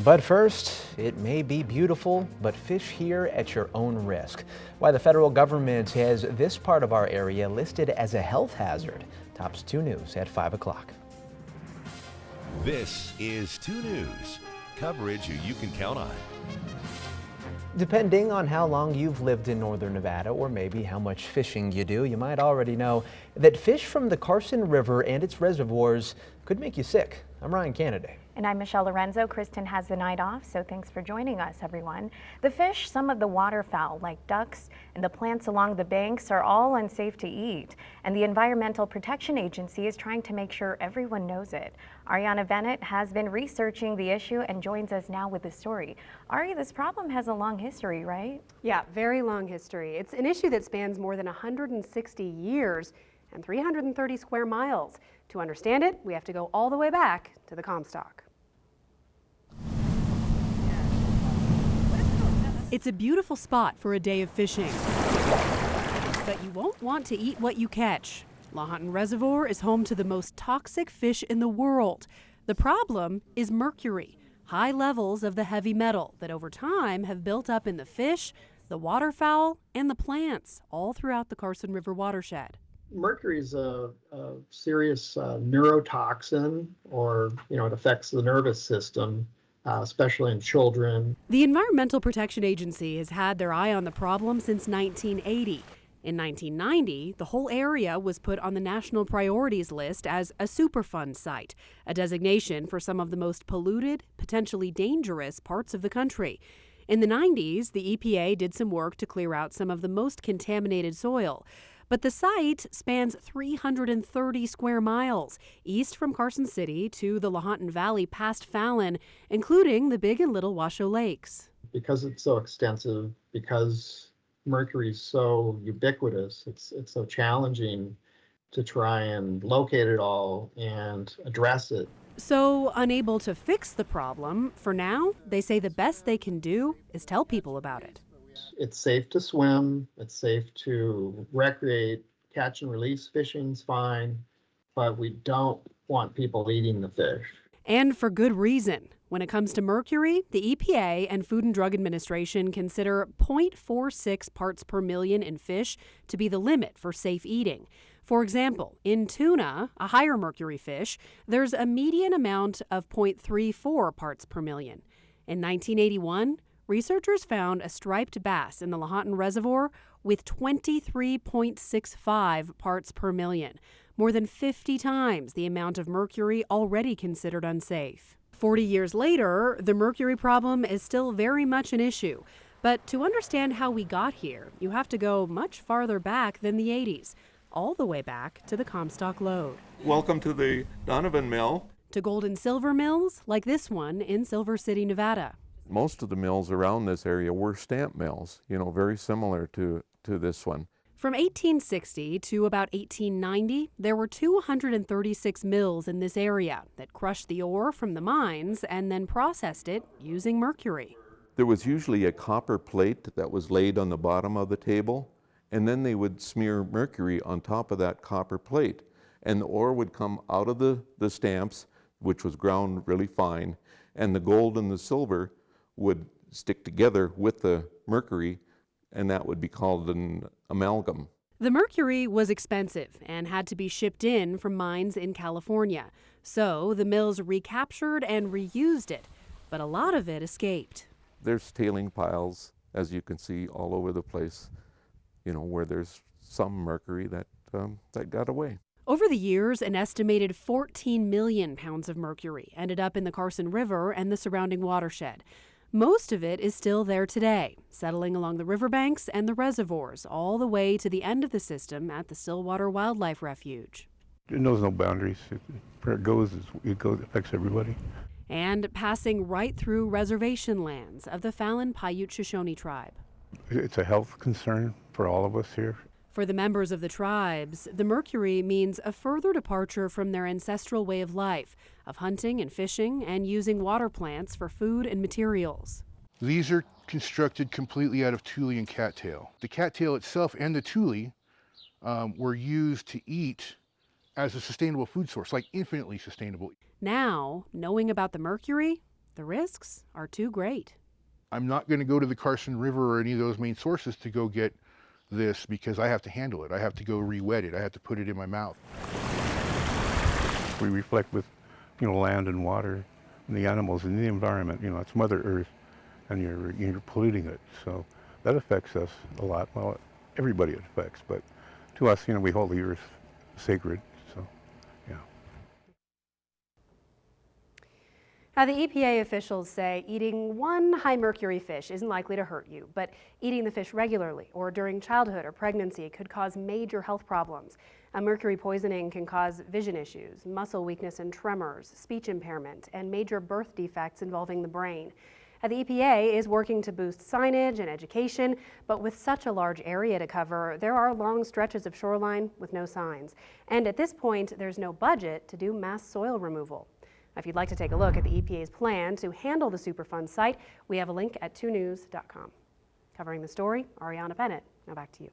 But first, it may be beautiful, but fish here at your own risk. Why the federal government has this part of our area listed as a health hazard. Tops 2 News at 5 o'clock. This is 2 News, coverage you can count on. Depending on how long you've lived in northern Nevada or maybe how much fishing you do, you might already know that fish from the Carson River and its reservoirs could make you sick. I'm Ryan Canada. And I'm Michelle Lorenzo. Kristen has the night off, so thanks for joining us, everyone. The fish, some of the waterfowl like ducks, and the plants along the banks are all unsafe to eat. And the Environmental Protection Agency is trying to make sure everyone knows it. Arianna Bennett has been researching the issue and joins us now with the story. Ari, this problem has a long history, right? Yeah, very long history. It's an issue that spans more than 160 years and 330 square miles. To understand it, we have to go all the way back to the Comstock. It's a beautiful spot for a day of fishing, but you won't want to eat what you catch. Lahontan Reservoir is home to the most toxic fish in the world. The problem is mercury, high levels of the heavy metal that over time have built up in the fish, the waterfowl, and the plants all throughout the Carson River watershed. Mercury is a serious neurotoxin, or it affects the nervous system, especially in children. The Environmental Protection Agency has had their eye on the problem since 1980. In 1990, the whole area was put on the National Priorities List as a Superfund site, a designation for some of the most polluted, potentially dangerous parts of the country. In the 90s, the EPA did some work to clear out some of the most contaminated soil. But the site spans 330 square miles, east from Carson City to the Lahontan Valley past Fallon, including the Big and Little Washoe Lakes. Because it's so extensive, because mercury is so ubiquitous, it's so challenging to try and locate it all and address it. So, unable to fix the problem, for now, they say the best they can do is tell people about it. It's safe to swim, it's safe to recreate, catch and release fishing's fine, but we don't want people eating the fish. And for good reason. When it comes to mercury, the EPA and Food and Drug Administration consider 0.46 parts per million in fish to be the limit for safe eating. For example, in tuna, a higher mercury fish, there's a median amount of 0.34 parts per million. In 1981, researchers found a striped bass in the Lahontan Reservoir with 23.65 parts per million, more than 50 times the amount of mercury already considered unsafe. 40 years later, the mercury problem is still very much an issue. But to understand how we got here, you have to go much farther back than the 80s, all the way back to the Comstock Lode. Welcome to the Donovan mill. To gold and silver mills like this one in Silver City, Nevada. Most of the mills around this area were stamp mills, very similar to this one. From 1860 to about 1890, there were 236 mills in this area that crushed the ore from the mines and then processed it using mercury. There was usually a copper plate that was laid on the bottom of the table, and then they would smear mercury on top of that copper plate. And the ore would come out of the stamps, which was ground really fine, and the gold and the silver would stick together with the mercury, and that would be called an amalgam. The mercury was expensive and had to be shipped in from mines in California. So the mills recaptured and reused it, but a lot of it escaped. There's tailing piles, as you can see, all over the place, where there's some mercury that got away. Over the years, an estimated 14 million pounds of mercury ended up in the Carson River and the surrounding watershed. Most of it is still there today, settling along the riverbanks and the reservoirs, all the way to the end of the system at the Stillwater Wildlife Refuge. It knows no boundaries. Where it goes, it affects everybody. And passing right through reservation lands of the Fallon Paiute Shoshone tribe. It's a health concern for all of us here. For the members of the tribes, the mercury means a further departure from their ancestral way of life, of hunting and fishing and using water plants for food and materials. These are constructed completely out of tule and cattail. The cattail itself and the tule were used to eat as a sustainable food source, like infinitely sustainable. Now, knowing about the mercury The risks are too great. I'm not going to go to the Carson River or any of those main sources to go get this because I have to handle it. I have to go re-wet it. I have to put it in my mouth. We reflect with, land and water and the animals and the environment. It's Mother Earth, and you're polluting it. So that affects us a lot. Well, everybody it affects, but to us, we hold the earth sacred. So, yeah. Now, the EPA officials say eating one high mercury fish isn't likely to hurt you, but eating the fish regularly or during childhood or pregnancy could cause major health problems. Mercury poisoning can cause vision issues, muscle weakness and tremors, speech impairment, and major birth defects involving the brain. The EPA is working to boost signage and education, but with such a large area to cover, there are long stretches of shoreline with no signs. And at this point, there's no budget to do mass soil removal. If you'd like to take a look at the EPA's plan to handle the Superfund site, we have a link at 2news.com. Covering the story, Arianna Bennett. Now back to you.